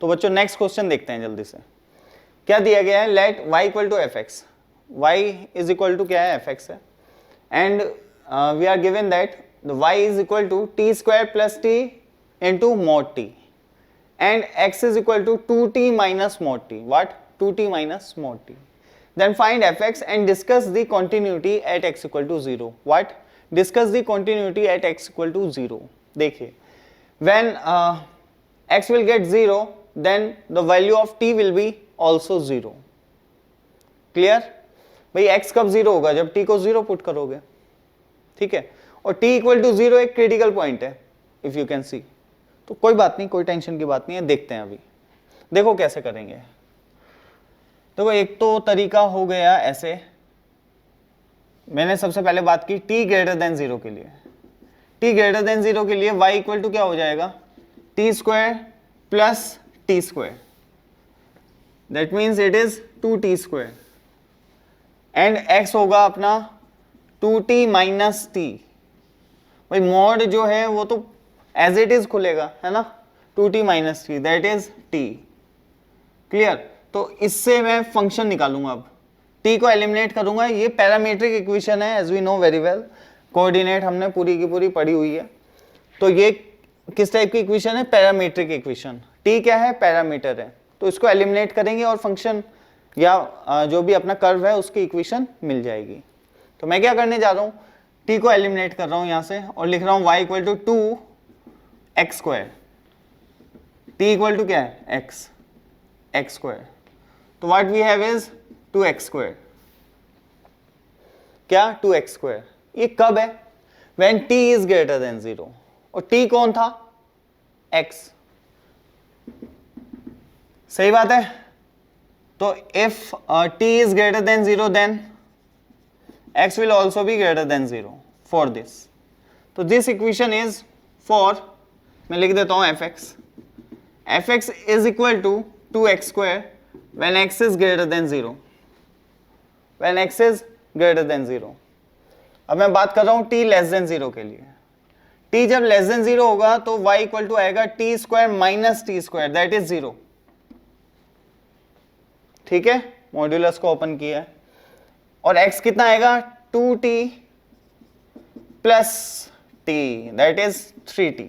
बच्चों next question देखते हैं जल्दी से। क्या दिया गया है, let y equal to f x, y is equal to क्या है, एफ एक्स है, and we are given that y is equal to t square plus t into mod t and x is equal to 2t minus mod t. What? 2t minus mod t. Then find fx and discuss the continuity at x equal to 0. What? Discuss the continuity at x equal to 0. देखिए, when x will get 0, then the value of t will be also 0. Clear? भाई x कब 0 होगा, जब t को 0 put करोगे, ठीक है, और t equal to 0 एक क्रिटिकल पॉइंट है, इफ यू कैन सी। तो कोई बात नहीं, कोई टेंशन की बात नहीं है, देखते हैं अभी। देखो कैसे करेंगे। देखो एक तो तरीका हो गया ऐसे, मैंने सबसे पहले बात की t ग्रेटर देन 0 के लिए। t ग्रेटर देन 0 के लिए y इक्वल टू क्या हो जाएगा, T square plus T square, that means it is 2t square, and x होगा अपना 2t माइनस टी। भाई मॉड जो है वो तो एज इट इज खुलेगा, है ना, 2t minus T that is t। Clear? तो इससे मैं फंक्शन निकालूंगा, अब t को एलिमिनेट करूंगा। ये पैरामीट्रिक इक्वेशन है, as we know very well, coordinate हमने पूरी की पूरी पढ़ी हुई है। तो ये किस टाइप की इक्वेशन है, पैरामीट्रिक इक्वेशन। t क्या है, पैरामीटर है, तो इसको एलिमिनेट करेंगे और फंक्शन या जो भी अपना कर्व है उसकी इक्वेशन मिल जाएगी। तो मैं क्या करने जा रहा हूँ, t को एलिमिनेट कर रहा हूँ यहाँ से और लिख रहा हूँ y equal to 2x square, t equal to क्या है, x स्क्वायर। तो what we have is 2x square, क्या 2x स्क्वायर। ये कब है, when t is greater than 0, और t कौन था, x। सही बात है। तो if t is greater than 0 then x will also be greater than 0 for this. तो this equation is for, मैं लिख देता हूँ fx is equal to 2x square when x is greater than 0, when x is greater than 0। अब मैं बात कर रहा हूँ t less than 0 के लिए। t जब less than 0 होगा तो y इक्वल टू आएगा t square minus T square, that is 0। ठीक है, मॉड्यूलस को ओपन किया है, और x कितना आएगा, 2t plus t that is 3t।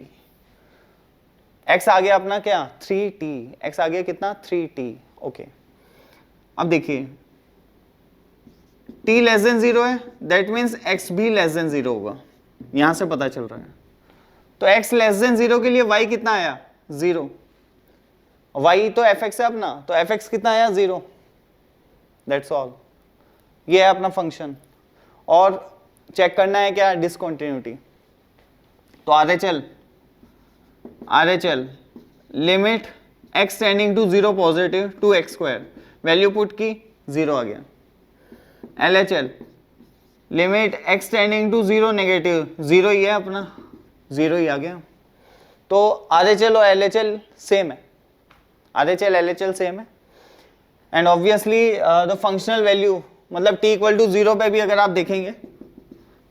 x आ गया अपना क्या, 3t, x आ गया कितना, 3t। ओके, अब देखिए t लेस देन 0 है, दैट मीन्स x भी लेस देन 0 होगा, यहां से पता चल रहा है। तो x लेस देन 0 के लिए y कितना आया, 0। y तो fx है अपना, तो fx कितना आया, 0। दैट्स ऑल, ये है अपना फंक्शन। और चेक करना है क्या, डिसकंटिन्यूटी। तो RHL limit x tending to 0 positive 2x square, value put की 0 आ गया। LHL limit x tending to 0 negative, 0 ही है अपना, 0 ही आ गया। तो RHL और LHL सेम है, RHL LHL सेम है, and obviously the functional value, मतलब t इक्वल टू 0 पे भी अगर आप देखेंगे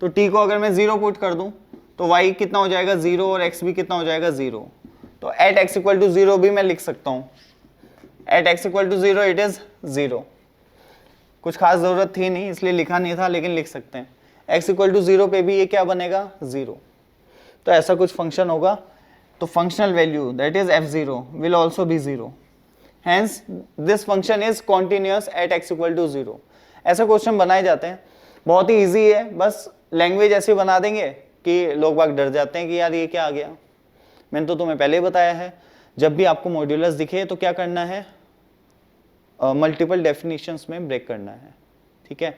तो t को अगर मैं 0 पुट कर दूं तो y कितना हो जाएगा, 0, और x भी कितना हो जाएगा, 0। तो एट x इक्वल टू 0 भी मैं लिख सकता हूँ, at x equal to 0 it is 0। कुछ खास जरूरत थी नहीं इसलिए लिखा नहीं था, लेकिन लिख सकते हैं। x इक्वल टू 0 पे भी ये क्या बनेगा, 0। तो ऐसा कुछ फंक्शन होगा, तो functional value that is f0 will also be 0, hence this function is continuous at x equal to 0। ऐसे क्वेश्चन बनाए जाते हैं, बहुत ही इजी है, बस लैंग्वेज ऐसी बना देंगे कि लोग बाग डर जाते हैं कि यार ये क्या आ गया। मैंने तो तुम्हें पहले ही बताया है, जब भी आपको मॉड्यूलस दिखे तो क्या करना है, मल्टीपल डेफिनेशंस में ब्रेक करना है। ठीक है,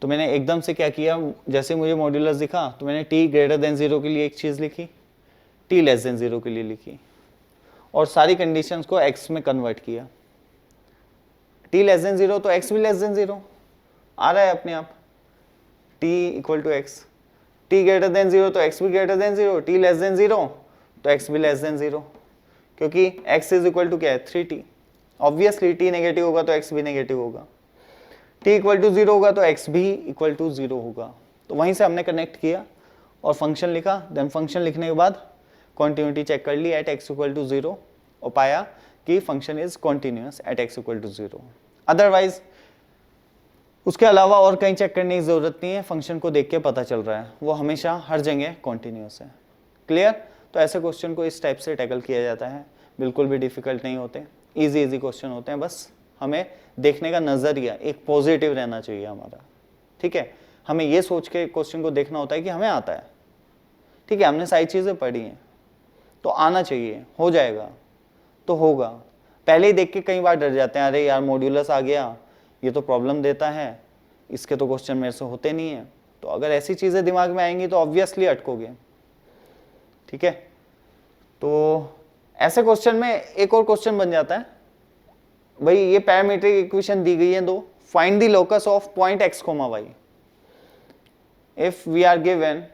तो मैंने एकदम से क्या किया, जैसे मुझे मॉड्यूलस दिखा तो मैंने t ग्रेटर देन 0 के लिए एक चीज़ लिखी, t लेस देन 0 के लिए लिखी, और सारी कंडीशंस को x में कन्वर्ट किया। t लेस देन 0 तो x भी लेस देन 0 आ रहा है अपने आप, t equal to x। t greater than 0 तो x भी greater than 0, t less than 0 तो x भी लेस देन 0, क्योंकि x इज इक्वल टू क्या है, 3t। ऑब्वियसली t नेगेटिव होगा तो x भी नेगेटिव होगा, t इक्वल टू 0 होगा तो x भी इक्वल टू 0 होगा। तो वहीं से हमने कनेक्ट किया और फंक्शन लिखा, देन फंक्शन लिखने के बाद कॉन्टिन्यूटी चेक कर ली एट x इक्वल टू 0, और पाया कि function is continuous at x equal to 0। Otherwise उसके अलावा और कहीं चेक करने की जरूरत नहीं है, फंक्शन को देख के पता चल रहा है वो हमेशा हर जगह कॉन्टिन्यूस है। क्लियर? तो ऐसे क्वेश्चन को इस टाइप से टैकल किया जाता है, बिल्कुल भी डिफिकल्ट नहीं होते, इजी क्वेश्चन होते हैं। बस हमें देखने का नजरिया एक पॉजिटिव रहना चाहिए हमारा, ठीक है। हमें ये सोच के क्वेश्चन को देखना होता है कि हमें आता है, ठीक है, हमने सारी चीजें पढ़ी हैं तो आना चाहिए, हो जाएगा तो होगा। पहले ही देख के कई बार डर जाते हैं, अरे यार मॉड्यूलस आ गया, ये तो प्रॉब्लम देता है, इसके तो क्वेश्चन मेरे से होते नहीं है। तो अगर ऐसी चीजें दिमाग में आएंगी तो ऑब्वियसली अटकोगे, ठीक है। तो ऐसे क्वेश्चन में एक और क्वेश्चन बन जाता है, भाई ये पैरामीट्रिक इक्वेशन दी गई है दो, find the locus of point x, y। If we are given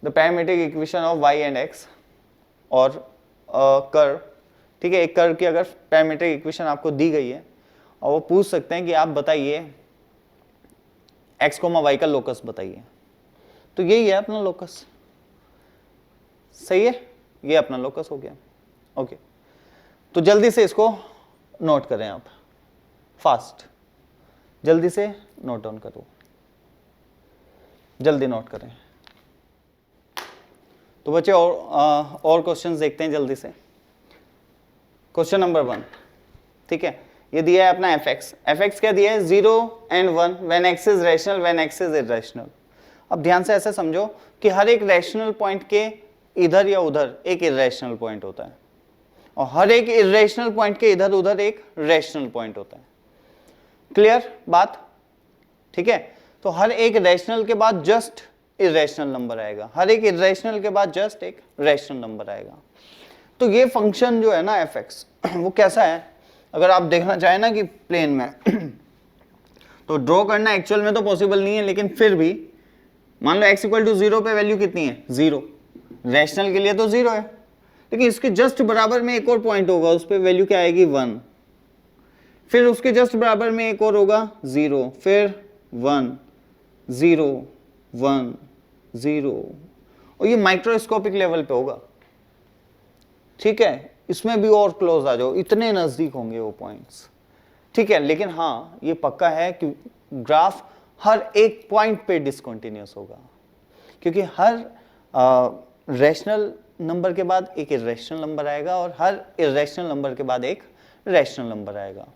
the parametric equation of y and x और कर्व, ठीक है, एक कर्व की अगर पैरामीट्रिक इक्वेशन आपको दी गई है और वो पूछ सकते हैं कि आप बताइए x, y का लोकस बताइए, तो यही है अपना लोकस, सही है, ये अपना लोकस हो गया। ओके, तो जल्दी से इसको नोट करें आप, फास्ट, जल्दी से नोट डाउन करो, जल्दी नोट करें। तो बच्चे और क्वेश्चंस देखते हैं जल्दी से। क्वेश्चन नंबर 1, ठीक है, ये दिया है अपना fx क्या दिया है, 0 and 1 when x is rational when x is irrational. अब ध्यान से ऐसे समझो कि हर एक रैशनल पॉइंट के इधर या उधर एक इररेशनल पॉइंट होता है और हर एक इररेशनल पॉइंट के इधर उधर एक रैशनल पॉइंट होता है। क्लियर बात? ठीक है, तो हर एक रैशनल के बाद जस्ट इररेशनल नंबर आएगा, हर एक इररेशनल के बाद जस्ट एक रैशनल नंबर आएगा। तो ये फंक्शन जो है ना fx वो कैसा है, अगर आप देखना चाहें ना कि प्लेन में तो ड्रॉ करना एक्चुअल में तो पॉसिबल नहीं है, लेकिन फिर भी मान लो x इक्वल टू 0 पे वैल्यू कितनी है, 0, रैशनल के लिए तो 0 है, लेकिन इसके जस्ट बराबर में एक और पॉइंट होगा, उस पर वैल्यू क्या आएगी, 1, फिर उसके जस्ट बराबर में एक और होगा 0, फिर 1 0 1 0, और ये माइक्रोस्कोपिक लेवल पे होगा, ठीक है। इसमें भी और क्लोज आ जाओ, इतने नजदीक होंगे वो पॉइंट्स, ठीक है। लेकिन हाँ ये पक्का है कि ग्राफ हर एक पॉइंट पे डिसकंटिन्यूअस होगा, क्योंकि हर रैशनल नंबर के बाद एक इररेशनल नंबर आएगा और हर इररेशनल नंबर के बाद एक रैशनल नंबर आएगा।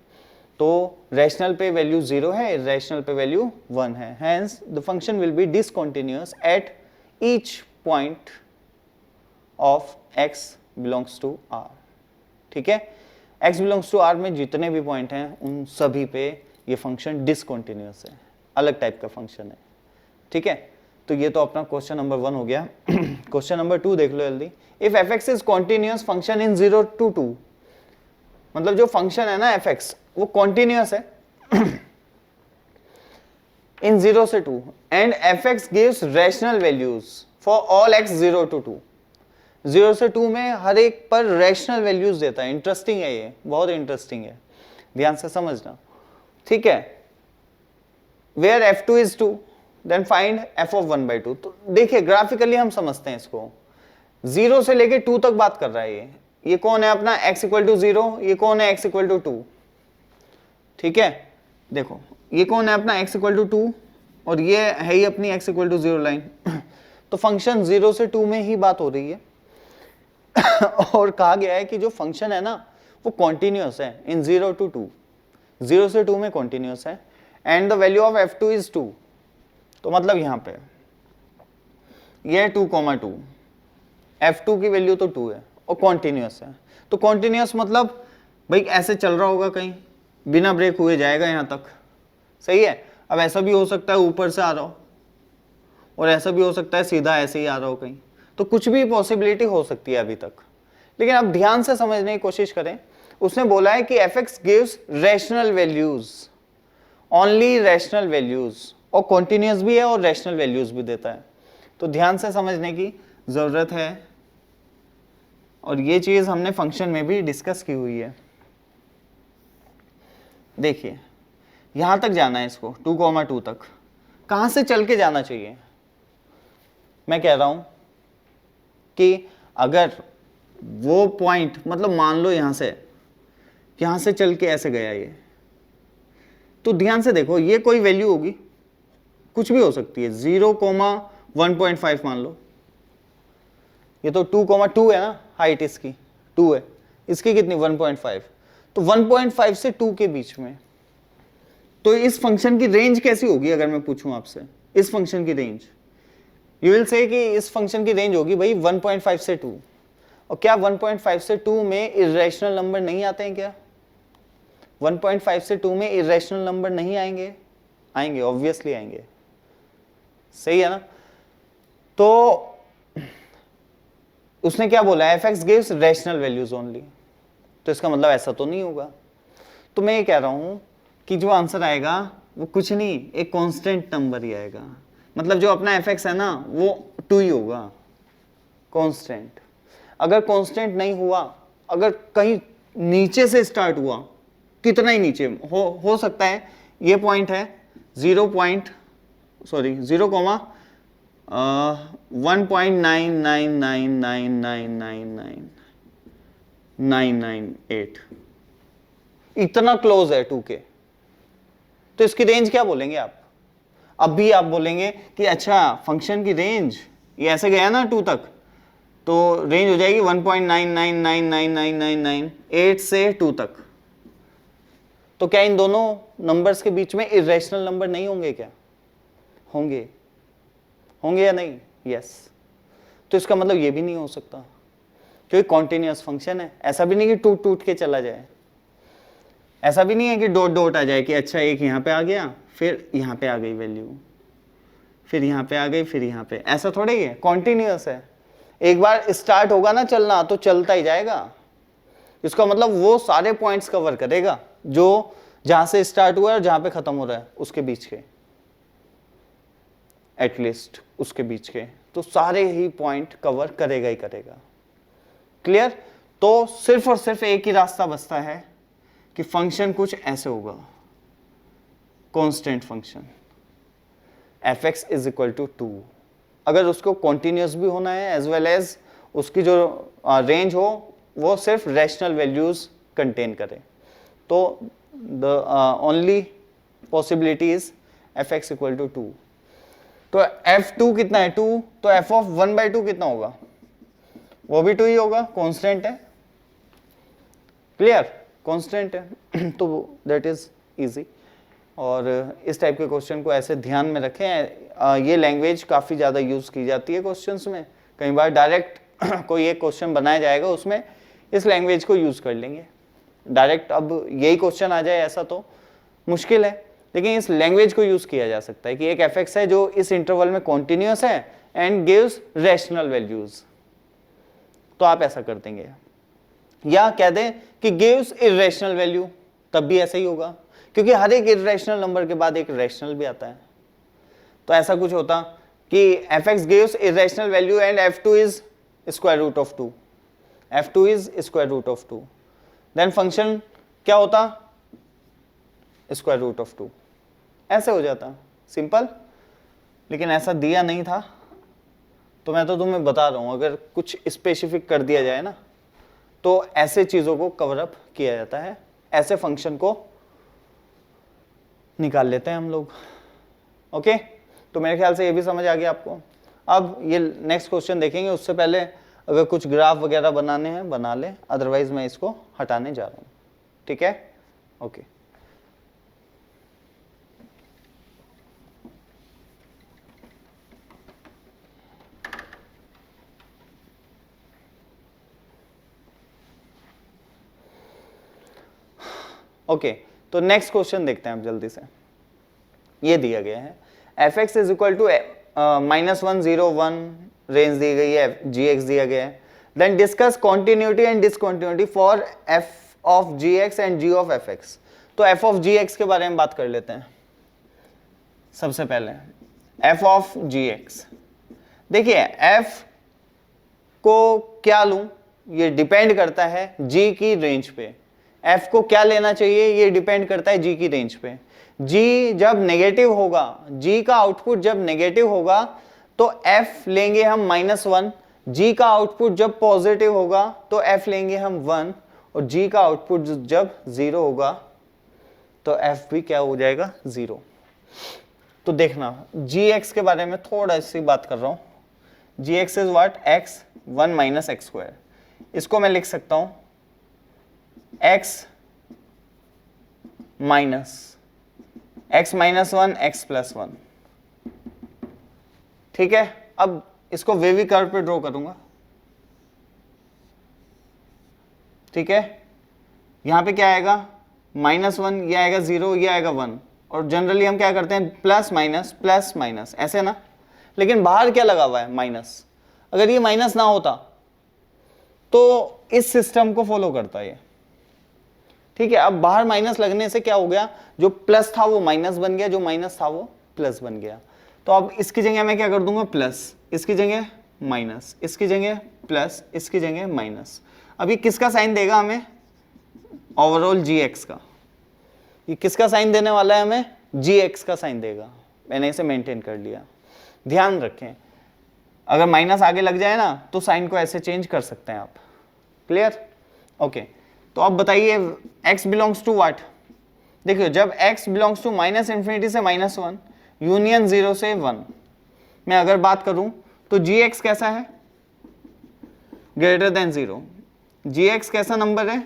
तो रैशनल पे वैल्यू 0 है, इररेशनल पे वैल्यू 1 है, hence the function will be discontinuous at each point of x belongs to r, ठीक है। x बिलोंग्स टू r में जितने भी पॉइंट हैं उन सभी पे ये फंक्शन डिसकंटिन्यूअस है, अलग टाइप का फंक्शन है, ठीक है। तो ये तो अपना क्वेश्चन नंबर 1 हो गया। क्वेश्चन नंबर 2 देख लो जल्दी। If fx is continuous function in 0 to 2, मतलब जो फंक्शन है ना fx वो कॉन्टिन्यूअस है इन 0 से 2 and fx gives rational values for all x 0 to 2, 0 से 2 में हर एक पर रैशनल वैल्यूज देता है। इंटरेस्टिंग है, ये बहुत इंटरेस्टिंग है, ध्यान से समझना, ठीक है। Where f2 is 2 then find f of 1/2। तो देखिए ग्राफिकली हम समझते हैं इसको, 0 से लेके 2 तक बात कर रहा है ये कौन है अपना x इक्वल टू 0, ये कौन है x इक्वल टू 2, ठीक है। देखो ये कौन है अपना x इक्वल टू 2 और ये है ही अपनी x इक्वल टू 0 लाइन। तो फंक्शन 0 से 2 में ही बात हो रही है और कहा गया है कि जो फंक्शन है ना वो कॉन्टिन्यूअस है इन 0 to 2, 0 से 2 में कॉन्टिन्यूअस है and the value of f2 is 2। तो मतलब यहाँ पे ये 2,2, f2 की वैल्यू तो 2 है और कॉन्टिन्यूअस है। तो कॉन्टिन्यूअस मतलब भाई ऐसे चल रहा होगा, कहीं बिना ब्रेक हुए जाएगा यहाँ तक, सही है। अब ऐसा भी हो सकता है ऊपर से आ रहा हो और ऐसा भी हो सकता है सीधा ऐसे ही आ रहा हो कहीं, तो कुछ भी पॉसिबिलिटी हो सकती है अभी तक। लेकिन अब ध्यान से समझने की कोशिश करें, उसने बोला है कि fx gives rational values, only rational values, और कॉन्टिन्यूअस भी है और रैशनल वैल्यूज भी देता है। तो ध्यान से समझने की जरूरत है और ये चीज हमने फंक्शन में भी डिस्कस की हुई है। देखिए यहां तक जाना है इसको 2,2 तक, कहां से चल के जाना चाहिए। मैं कह रहा हूं कि अगर वो पॉइंट, मतलब मान लो यहां से यहां से चल के ऐसे गया ये, तो ध्यान से देखो ये कोई वैल्यू होगी, कुछ भी हो सकती है, 0,1.5 मान लो, ये तो 2,2 है ना, हाइट इसकी 2 है, इसकी कितनी 1.5, तो 1.5 से 2 के बीच में, तो इस फंक्शन की रेंज कैसी होगी अगर मैं पूछूं आपसे, इस फंक्शन की रेंज, यू विल से कि इस फंक्शन की रेंज होगी भाई 1.5 से 2, और क्या 1.5 से 2 में इरेशनल नंबर नहीं आते हैं क्या, 1.5 से 2 में इरेशनल नंबर नहीं आएंगे, आएंगे, ऑब्वियसली आएंगे, सही है ना। तो उसने क्या बोला, F gives rational values only, तो इसका मतलब ऐसा तो नहीं होगा, तो मैं ये कह रहा हूं कि जो आंसर आएगा वो कुछ नहीं, एक कांस्टेंट नंबर ही आएगा, मतलब जो अपना एफ है ना वो 2 ही होगा, कांस्टेंट। अगर कांस्टेंट नहीं हुआ, अगर कहीं नीचे से स्टार्ट हुआ, कितना ही नीचे हो सकता है, ये पॉइंट है 0.19999999998, इतना क्लोज है 2 के, तो इसकी रेंज क्या बोलेंगे आप, अब भी आप बोलेंगे कि अच्छा फंक्शन की रेंज ये ऐसे गया ना 2 तक, तो रेंज हो जाएगी 1.99999998 से 2 तक, तो क्या इन दोनों नंबर्स के बीच में इरेशनल नंबर नहीं होंगे क्या, होंगे, होंगे या नहीं, यस, तो इसका मतलब ये भी नहीं हो सकता क्योंकि कॉन्टिन्यूअस फंक्शन है, ऐसा भी नहीं कि टूट टूट के चला जाए, ऐसा भी नहीं है कि डॉट डॉट आ जाए कि अच्छा एक यहाँ पे आ गया, फिर यहाँ पे आ गई वैल्यू, फिर यहाँ पे आ गई, फिर यहाँ पे, ऐसा थोड़ा ही है, कॉन्टिन्यूअस है, एक बार स्टार्ट होगा ना चलना तो चलता ही जाएगा, इसका मतलब वो सारे पॉइंट्स कवर करेगा जो जहां से स्टार्ट हुआ है और जहां पे खत्म हो रहा है उसके बीच के, एटलीस्ट उसके बीच के, तो सारे ही पॉइंट कवर करेगा ही करेगा, क्लियर। तो सिर्फ और सिर्फ एक ही रास्ता बचता है कि फंक्शन कुछ ऐसे होगा, constant function f x is equal to 2, अगर उसको कॉन्टिन्यूस भी होना है एज वेल एज उसकी जो रेंज हो वो सिर्फ रैशनल वैल्यूज कंटेन करे, तो the only possibility is f x equal to 2, तो f2 कितना है 2, तो f ऑफ 1/2 कितना होगा, वो भी 2 ही होगा, कांस्टेंट है, क्लियर, कांस्टेंट है, तो दैट इज इजी। और इस टाइप के क्वेश्चन को ऐसे ध्यान में रखें, ये लैंग्वेज काफ़ी ज़्यादा यूज़ की जाती है क्वेश्चंस में, कई बार डायरेक्ट कोई एक क्वेश्चन बनाया जाएगा उसमें इस लैंग्वेज को यूज़ कर लेंगे डायरेक्ट, अब यही क्वेश्चन आ जाए ऐसा तो मुश्किल है, लेकिन इस लैंग्वेज को यूज़ किया जा सकता है कि एक एफ एक्स है जो इस इंटरवल में कॉन्टिन्यूस है एंड गिव्स रैशनल वैल्यूज, तो आप ऐसा कर देंगे, या कह दें कि गिव्स इरेशनल वैल्यू, तब भी ऐसा ही होगा क्योंकि हर एक इरेशनल नंबर के बाद एक रैशनल भी आता है, तो ऐसा कुछ होता कि f x gives irrational value and f2 is square root of 2, f2 is square root of 2, then function क्या होता, स्क्वायर रूट ऑफ 2, ऐसे हो जाता, सिंपल, लेकिन ऐसा दिया नहीं था, तो मैं तो तुम्हें बता रहा हूं अगर कुछ स्पेसिफिक कर दिया जाए ना तो ऐसे चीजों को कवर अप किया जाता है, ऐसे फंक्शन को निकाल लेते हैं हम लोग, ओके। तो मेरे ख्याल से ये भी समझ आ गया आपको। अब ये नेक्स्ट क्वेश्चन देखेंगे, उससे पहले अगर कुछ ग्राफ वगैरह बनाने हैं बना ले, अदरवाइज मैं इसको हटाने जा रहा हूँ, ठीक है, ओके। ओके, तो नेक्स्ट क्वेश्चन देखते हैं अब जल्दी से, ये दिया गया है f x is equal to -1 0 1 range दी गई है, जी एक्स दिया गया है, then discuss continuity and discontinuity for f of g x and g of f x. तो एफ ऑफ जी एक्स के बारे में बात कर लेते हैं सबसे पहले, एफ ऑफ जी एक्स, देखिए एफ को क्या लूं ये डिपेंड करता है जी की रेंज पे, f को क्या लेना चाहिए ये डिपेंड करता है g की रेंज पे, g जब नेगेटिव होगा, g का आउटपुट जब नेगेटिव होगा तो f लेंगे हम -1, g का आउटपुट जब पॉजिटिव होगा तो f लेंगे हम 1, और g का आउटपुट जब 0 होगा तो f भी क्या हो जाएगा 0। तो देखना gx के बारे में थोड़ा सी बात कर रहा हूं। gx is what, x 1 minus x square. इसको मैं लिख सकता हूं x माइनस 1 x प्लस 1। ठीक है, अब इसको वेवी कर्व पे ड्रॉ करूंगा। ठीक है, यहां पे क्या आएगा -1, ये आएगा 0, ये आएगा 1। और जनरली हम क्या करते हैं प्लस माइनस ऐसे ना, लेकिन बाहर क्या लगा हुआ है माइनस। अगर ये माइनस ना होता तो इस सिस्टम को फॉलो करता है ये। ठीक है, अब बाहर माइनस लगने से क्या हो गया, जो प्लस था वो माइनस बन गया, जो माइनस था वो प्लस बन गया। तो अब इसकी जगह मैं क्या कर दूंगा प्लस, इसकी जगह माइनस, इसकी जगह प्लस, इसकी जगह माइनस। अभी किसका साइन देगा हमें, ओवरऑल gx का। ये किसका साइन देने वाला है हमें, gx का साइन देगा। मैंने इसे मेंटेन कर लिया। ध्यान रखें अगर माइनस आगे लग जाए ना तो साइन को ऐसे चेंज कर सकते हैं आप। Clear, okay. तो अब बताइए x बिलोंग्स टू व्हाट। देखिए जब x belongs to minus infinity से -1 यूनियन 0 से 1 मैं अगर बात करूं तो gx कैसा है, ग्रेटर देन 0। gx कैसा नंबर है,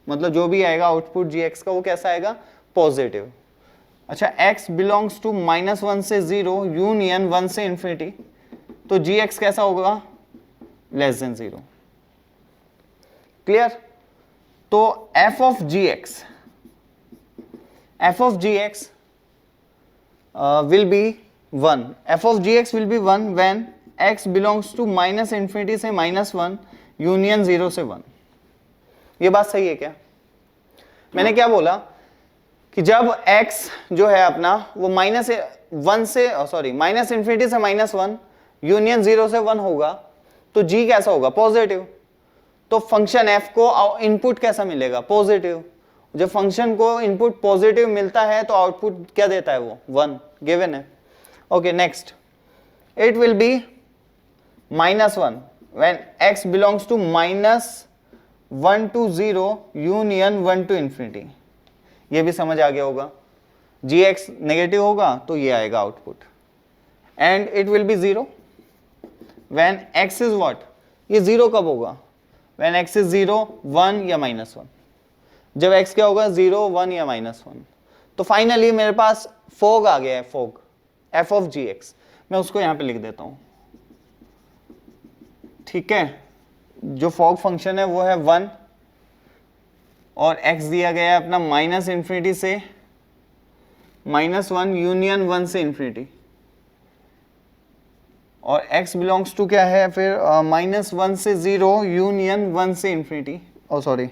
मतलब जो भी आएगा आउटपुट gx का वो कैसा आएगा, पॉजिटिव। अच्छा x बिलोंग्स टू -1 से 0 यूनियन 1 से इंफिनिटी, तो gx कैसा होगा, लेस देन 0। क्लियर, तो f of gx will be 1। f of gx will be 1 when x belongs to minus infinity से -1 यूनियन 0 से 1। ये बात सही है क्या, मैंने क्या बोला कि जब x जो है अपना वो माइनस इंफिनिटी से -1 यूनियन 0 से 1 होगा तो g कैसा होगा, पॉजिटिव। तो फंक्शन f को इनपुट कैसा मिलेगा, पॉजिटिव। जब फंक्शन को इनपुट पॉजिटिव मिलता है तो आउटपुट क्या देता है, वो 1 गिवन है। Okay next, it will be -1 when x belongs to -1 to 0 union 1 to infinity. ये भी समझ आ गया होगा, gx नेगेटिव होगा तो ये आएगा output. And it will B 0 when x is what, ये 0 कब होगा, व्हेन x इज 0 1 या -1। जब x क्या होगा 0 1 या -1। तो फाइनली मेरे पास फोग आ गया है, फोग f ऑफ gx। मैं उसको यहां पे लिख देता हूं। ठीक है, जो फॉग फंक्शन है वो है 1 और x दिया गया है अपना माइनस इंफिनिटी से -1 यूनियन 1 से इंफिनिटी, और x बिलोंग्स टू क्या है फिर -1 से 0 यूनियन 1 से इंफिनिटी। ओ सॉरी,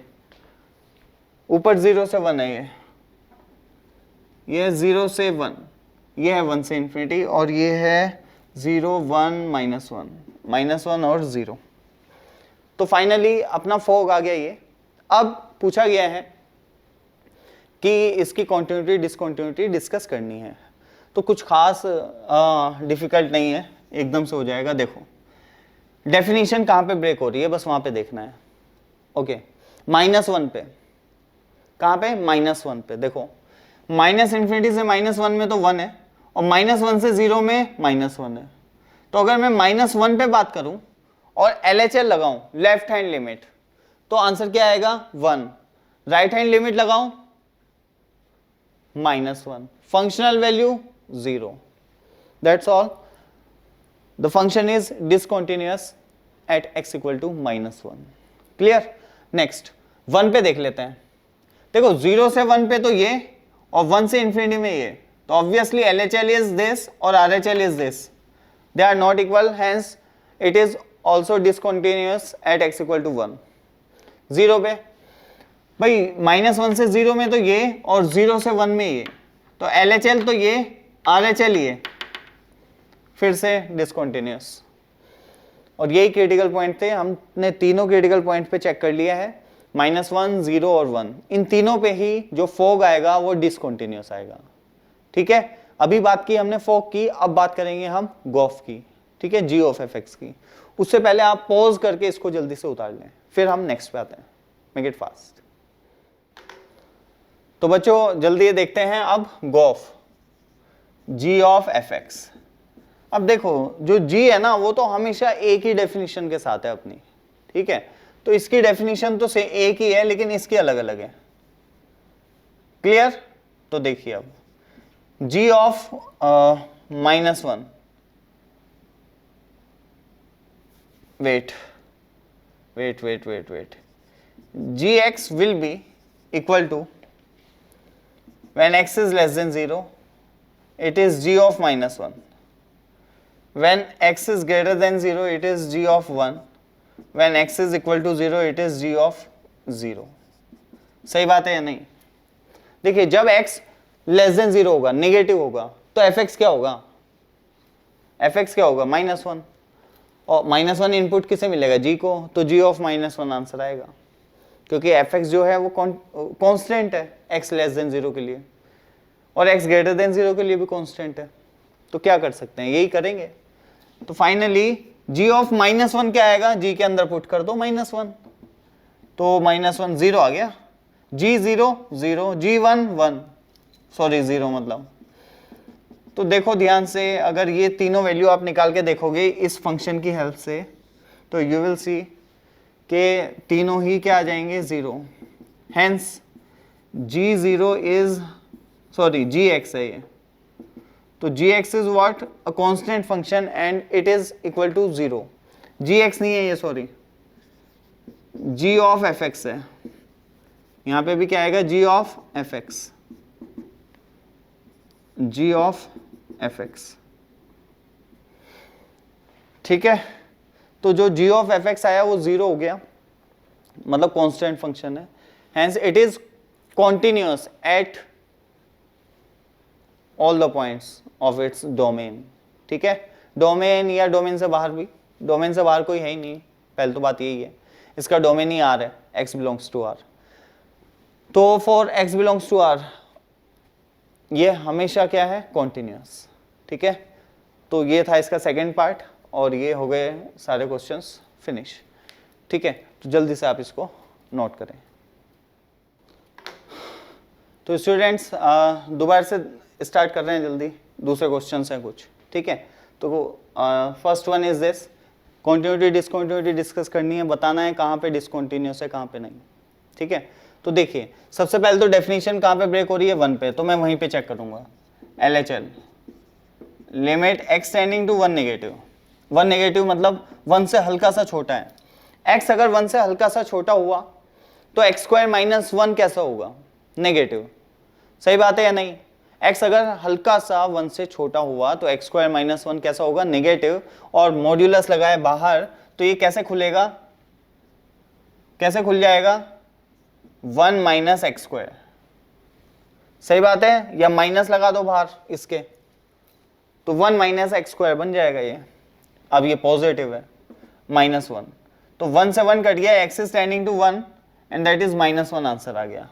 ऊपर 0 से 1 है, ये 0 से 1, ये है 1 से इंफिनिटी, और ये है 0 1 -1 और 0। तो फाइनली अपना फॉग आ गया ये। अब पूछा गया है कि इसकी कॉन्टिन्यूटी डिसकॉन्टिन्यूटी डिस्कस करनी है, तो कुछ खास डिफिकल्ट नहीं है, एकदम से हो जाएगा। देखो डेफिनेशन कहाँ पे ब्रेक हो रही है, बस वहाँ पे देखना है। ओके, -1 पे, कहाँ पे, -1 पे। देखो माइनस इंफिनिटी से -1 में तो 1 है, और -1 से 0 में -1 है। तो अगर मैं -1 पे बात करूं और LHL लगाऊं, लेफ्ट हैंड लिमिट, तो आंसर क्या आएगा 1। राइट हैंड लिमिट लगाऊं -1, functional value 0। That's all, the function is discontinuous at x equal to -1। Clear, next 1 पे देख लेते हैं। देखो 0 से 1 पे तो ये, और 1 से इंफिनिटी में ये, तो ऑब्वियसली LHL इज दिस और RHL is this, they are not equal, hence it is also discontinuous at x equal to 1। 0 पे भाई -1 से 0 में तो ये, और 0 से 1 में ये, तो LHL तो ये, RHL ये, फिर से डिसकंटिन्यूअस। और यही क्रिटिकल पॉइंट थे, हमने तीनों क्रिटिकल पॉइंट पे चेक कर लिया है, -1 0 और 1, इन तीनों पे ही जो फॉग आएगा वो डिसकंटिन्यूअस आएगा। ठीक है, अभी बात की हमने फॉग की, अब बात करेंगे हम गॉफ की। ठीक है, g ऑफ fx की। उससे पहले आप पॉज करके इसको जल्दी से उतार लें, फिर हम नेक्स्ट पे आते हैं। Make it fast. तो बच्चों जल्दी ये देखते हैं अब गॉफ g ऑफ fx। अब देखो जो g है ना वो तो हमेशा एक ही डेफिनेशन के साथ है अपनी, ठीक है, तो इसकी डेफिनेशन तो से एक ही है लेकिन इसकी अलग अलग है। क्लियर? तो देखिए अब g of -1, wait, gx will be equal to, when x is less than 0 it is g of -1, when x is greater than 0 it is g of 1, when x is equal to 0 it is g of 0। सही बात है या नहीं? देखिए जब x less than 0 होगा, negative होगा, तो fx क्या होगा? fx क्या होगा? -1, और -1 इनपुट किसे मिलेगा? g को, तो g ऑफ -1 आंसर आएगा, क्योंकि fx जो है वो कांस्टेंट है x लेस देन 0 के लिए, और x ग्रेटर देन 0 के लिए भी कांस्टेंट है। तो क्या कर सकते हैं, यही करेंगे। तो फाइनली g ऑफ -1 क्या आएगा? g के अंदर पुट कर दो -1, तो -1 0 आ गया, g 0 0, g 1 1, सॉरी 0 मतलब। तो देखो ध्यान से, अगर ये तीनों वैल्यू आप निकाल के देखोगे इस फंक्शन की हेल्प से, तो यू विल सी के तीनों ही क्या आ जाएंगे? 0। Hence g0 is, sorry gx है ये, तो gx is what? A constant function and it is equal to 0। gx नहीं है ये, सॉरी, g ऑफ fx है, यहां पे भी क्या आएगा? g of fx, g of fx, ठीक है। तो जो g ऑफ fx आया वो 0 हो गया, मतलब कांस्टेंट फंक्शन है, hence it is continuous at all the points of its domain, ठीक है। डोमेन या डोमेन से बाहर भी, डोमेन से बाहर कोई है ही नहीं, पहले तो बात यही है, इसका डोमेन ही R है, x बिलोंग्स टू R। तो for x belongs to R ये हमेशा क्या है? कॉन्टिन्यूअस, ठीक है। तो ये था इसका सेकेंड पार्ट, और ये हो गए सारे क्वेश्चंस फिनिश, ठीक है। तो जल्दी से आप इसको नोट करें। तो स्टूडेंट्स दोबारा से स्टार्ट कर रहे हैं जल्दी, दूसरे क्वेश्चंस हैं कुछ, ठीक है। तो first one is this, continuity discontinuity discuss करनी है, बताना है कहाँ पे डिसकॉन्टिन्यूस है कहाँ पे नहीं, ठीक है। तो देखिए सबसे पहले तो डेफिनेशन कहाँ पे ब्रेक हो रही है? 1 पे, तो मैं वहीं पे चेक करूंगा। LHL limit x tending to 1 negative, 1 negative मतलब 1 से हल्का सा छोटा है। x अगर 1 से हल्का सा छोटा हुआ तो x स्क्वायर माइनस 1 कैसा होगा? नेगेटिव। सही बात है या नहीं? x अगर हल्का सा 1 से छोटा हुआ तो x स्क्वायर माइनस 1 कैसा होगा? नेगेटिव। और मॉड्यूलस लगाए बाहर तो ये कैसे खुलेगा? कैसे खुल जाएगा? 1 माइनस एक्स स्क्वायर। सही बात है? या माइनस लगा दो बाहर इसके, तो 1 माइनस एक्स स्क्वायर बन जाएगा ये। अब ये पॉजिटिव है, -1, तो 1 से 1 कट गया, x is tending to 1 and that is -1 answer आ गया।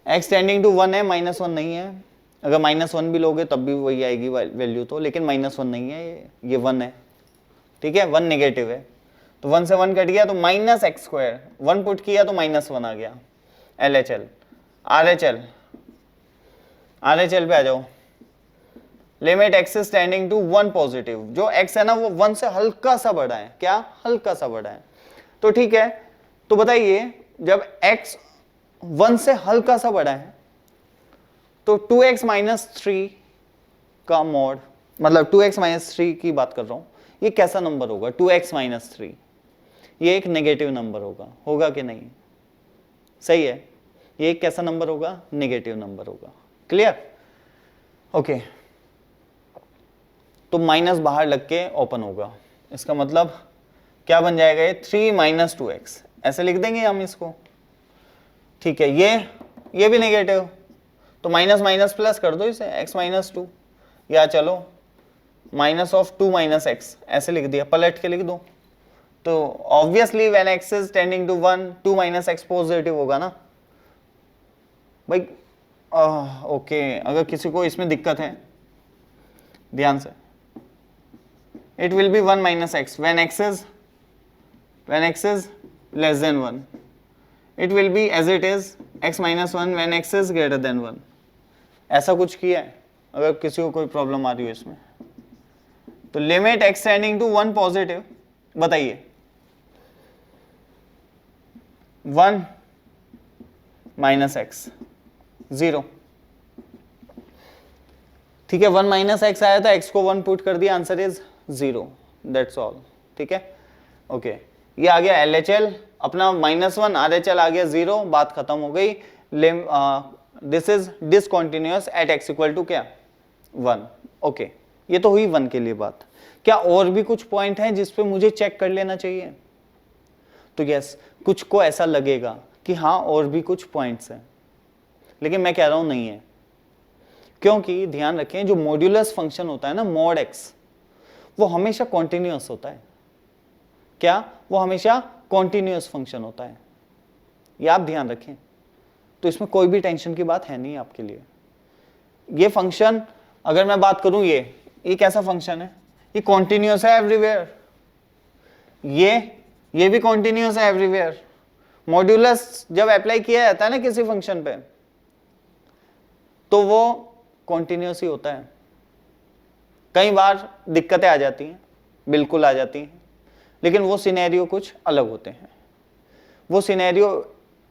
x टेंडिंग टू 1 है, -1 नहीं है। अगर -1 भी लोगे तब भी वही आएगी वैल्यू तो, लेकिन -1 नहीं है, ये 1 है, ठीक है। 1 नेगेटिव है, तो 1 से 1 कट गया तो माइनस एक्स स्क्वायर, 1 पुट किया तो -1 आ गया। LHL RHL पे आ जाओ। Limit x is tending to 1 positive, जो x है ना वो 1 से हल्का सा बड़ा है। क्या? हल्का सा बड़ा है। तो ठीक है, तो बताइए जब x 1 से हल्का सा बड़ा है तो 2x माइनस 3 का मॉड, मतलब 2x माइनस 3 की बात कर रहा हूं, ये कैसा नंबर होगा? 2x माइनस 3, ये एक नेगेटिव नंबर होगा कि नहीं? सही है, ये एक कैसा नंबर होगा? नेगेटिव नंबर होगा। क्लियर? ओके, तो माइनस बाहर लग के ओपन होगा, इसका मतलब क्या बन जाएगा? ये 3 माइनस 2x, ऐसे लिख देंगे हम इसको, ठीक है। ये भी नेगेटिव, तो माइनस माइनस प्लस कर दो इसे, x माइनस 2, या चलो माइनस ऑफ 2 माइनस एक्स, ऐसे लिख दिया, पलट के लिख दो। तो obviously when x is tending to 1, 2 minus x positive होगा ना भाई। ओके, अगर किसी को इसमें दिक्कत है ध्यान से, it will be 1 minus x when x is less than 1, it will be as it is x minus one when x is greater than 1। ऐसा कुछ किया है? अगर किसी को कोई प्रॉब्लम आ रही है इसमें तो limit x tending to 1 positive, बताइए 1 माइनस एक्स 0, ठीक है। 1 माइनस एक्स आया था, x को 1 पुट कर दिया, आंसर इज 0, दैट्स ऑल, ठीक है। ओके, ये आ गया LHL अपना -1, RHL आ गया 0, बात खत्म हो गई। This is discontinuous at x equal to क्या 1। ओके, ये तो हुई 1 के लिए बात। क्या और भी कुछ पॉइंट हैं जिस पे मुझे चेक कर लेना चाहिए? तो यस, कुछ को ऐसा लगेगा कि हाँ और भी कुछ पॉइंट्स हैं, लेकिन मैं कह रहा हूं नहीं है, क्योंकि ध्यान रखें जो मॉड्यूलस फंक्शन होता है ना मॉड x, वो हमेशा कॉन्टिन्यूअस होता है। क्या? वो हमेशा कॉन्टिन्यूअस फंक्शन होता है, ये आप ध्यान रखें। तो इसमें कोई भी टेंशन की बात है नहीं आपके लिए। ये फंक्शन अगर मैं बात करूं, ये कैसा फंक्शन है? ये कॉन्टिन्यूअस है एवरीवेयर, ये भी कॉन्टिन्यूअस है एवरीवेयर। मॉड्यूलस जब अप्लाई किया जाता है ना किसी फंक्शन पे, तो वो कॉन्टिन्यूअस ही होता है। कई बार दिक्कतें आ जाती हैं, बिल्कुल आ जाती हैं, लेकिन वो सिनेरियो कुछ अलग होते हैं। वो सिनेरियो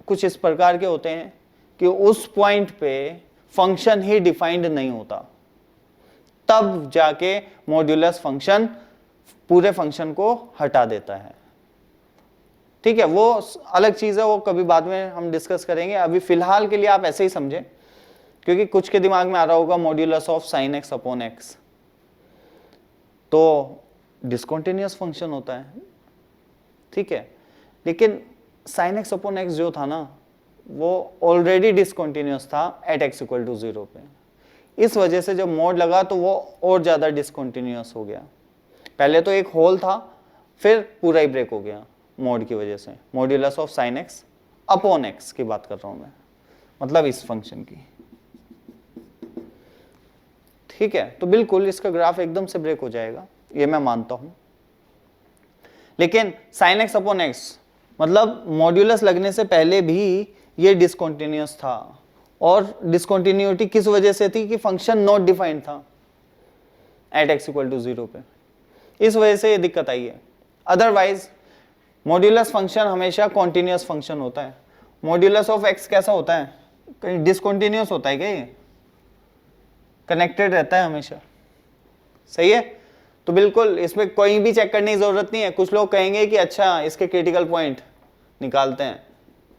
कुछ इस प्रकार के होते हैं कि उस पॉइंट पे फंक्शन ही डिफाइंड नहीं होता, तब जाके मॉड्यूलस फंक्शन पूरे फंक्शन को हटा देता है, ठीक है। वो अलग चीज है, वो कभी बाद में हम डिस्कस करेंगे। अभी फिलहाल के लिए आप ऐसे ही समझें, क्योंकि कुछ के दिमाग में आ रहा होगा modulus of sine x upon x, तो डिसकंटिन्यूअस फंक्शन होता है, ठीक है। लेकिन साइन एक्स अपॉन एक्स जो था ना, वो ऑलरेडी डिसकंटिन्यूअस था एट एक्स इक्वल टू 0 पे। इस वजह से जब मोड लगा तो वो और ज्यादा डिसकंटिन्यूअस हो गया। पहले तो एक होल था, फिर पूरा ही ब्रेक हो गया मोड की वजह से। Modulus of sine x upon x की बात कर रहा हूं मैं, मतलब इस फंक्शन की, ठीक है। तो बिल्कुल इसका ग्राफ एकदम से ब्रेक हो जाएगा, ये मैं मानता हूं। लेकिन साइन एक्स अपॉन एक्स मतलब मॉड्यूलस लगने से पहले भी ये डिसकंटिन्यूअस था, और डिसकंटिन्यूटी किस वजह से थी? कि फंक्शन नॉट डिफाइंड था एट एक्स इक्वल टू 0 पे, इस वजह से ये दिक्कत आई है। अदरवाइज मॉड्यूलस फंक्शन हमेशा कॉन्टिन्यूअस फंक्शन होता है। मॉड्यूलस ऑफ एक्स कैसा होता है? कहीं डिसकंटिन्यूअस होता है क्या? ये कनेक्टेड रहता है हमेशा, सही है। तो बिल्कुल इसमें कोई भी चेक करने की जरूरत नहीं है। कुछ लोग कहेंगे कि अच्छा इसके क्रिटिकल पॉइंट निकालते हैं,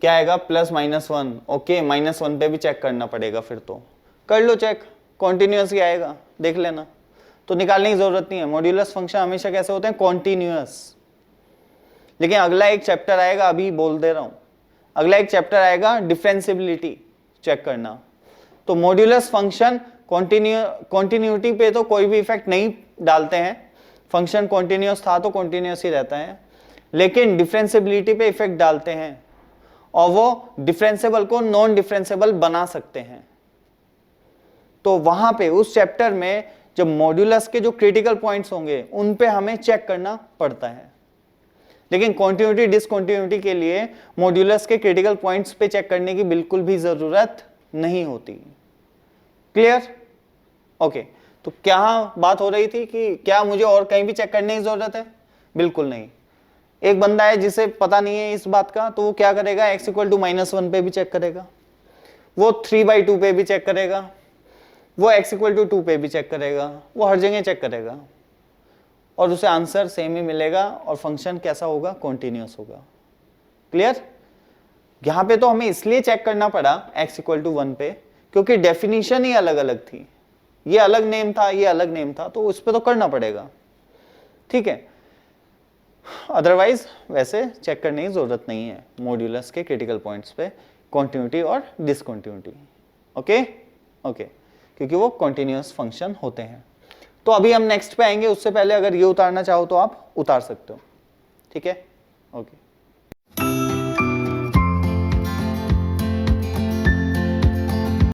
क्या आएगा? +-1। ओके, -1 पे भी चेक करना पड़ेगा, फिर तो कर लो चेक, कॉन्टिन्यूअस ही आएगा, देख लेना। तो निकालने की जरूरत नहीं है। मॉड्यूलस फंक्शन हमेशा कैसे होते हैं? कॉन्टिन्यूअस। लेकिन अगला एक चैप्टर आएगा, अभी बोल दे रहा हूं, अगला एक चैप्टर आएगा डिफरेंशिएबिलिटी चेक करना। तो मॉड्यूलस फंक्शन कॉन्टिन्यूटी पे तो कोई भी इफेक्ट नहीं डालते हैं, फंक्शन कॉन्टिन्यूअस था तो कॉन्टिन्यूअस ही रहता है, लेकिन डिफरेंशिएबिलिटी पे इफेक्ट डालते हैं, और वो डिफरेंशिएबल को नॉन डिफरेंशिएबल बना सकते हैं। तो वहां पे उस चैप्टर में जब मॉड्यूलस के जो क्रिटिकल पॉइंट्स होंगे उन पे हमें चेक करना पड़ता है। लेकिन कॉन्टिन्यूटी डिसकंटिन्यूटी के लिए मॉड्यूलस के क्रिटिकल पॉइंट्स पे चेक करने की बिल्कुल भी जरूरत नहीं होती। क्लियर? ओके, तो क्या बात हो रही थी कि क्या मुझे और कहीं भी चेक करने की जरूरत है? बिल्कुल नहीं। एक बंदा है जिसे पता नहीं है इस बात का, तो वो क्या करेगा? x इक्वल टू -1 पे भी चेक करेगा, वो 3/2 पे भी चेक करेगा, वो x इक्वल टू 2 पे भी चेक करेगा, वो हर जगह चेक करेगा, और उसे आंसर सेम ही मिलेगा, और फंक्शन कैसा होगा? कॉन्टिन्यूअस होगा। क्लियर? यहां पे तो हमें इसलिए चेक करना पड़ा x इक्वल टू 1 पे, क्योंकि डेफिनेशन ही अलग अलग थी। ये अलग नेम था, ये अलग नेम था, तो उस पर तो करना पड़ेगा, ठीक है। अदरवाइज वैसे चेक करने की जरूरत नहीं है मॉड्यूलस के क्रिटिकल पॉइंट्स पे कॉन्टिन्यूटी और डिसकंटिन्यूटी। ओके ओके, क्योंकि वो कॉन्टिन्यूअस फंक्शन होते हैं। तो अभी हम नेक्स्ट पे आएंगे, उससे पहले अगर ये उतारना चाहो तो आप उतार सकते हो, ठीक है। ओके।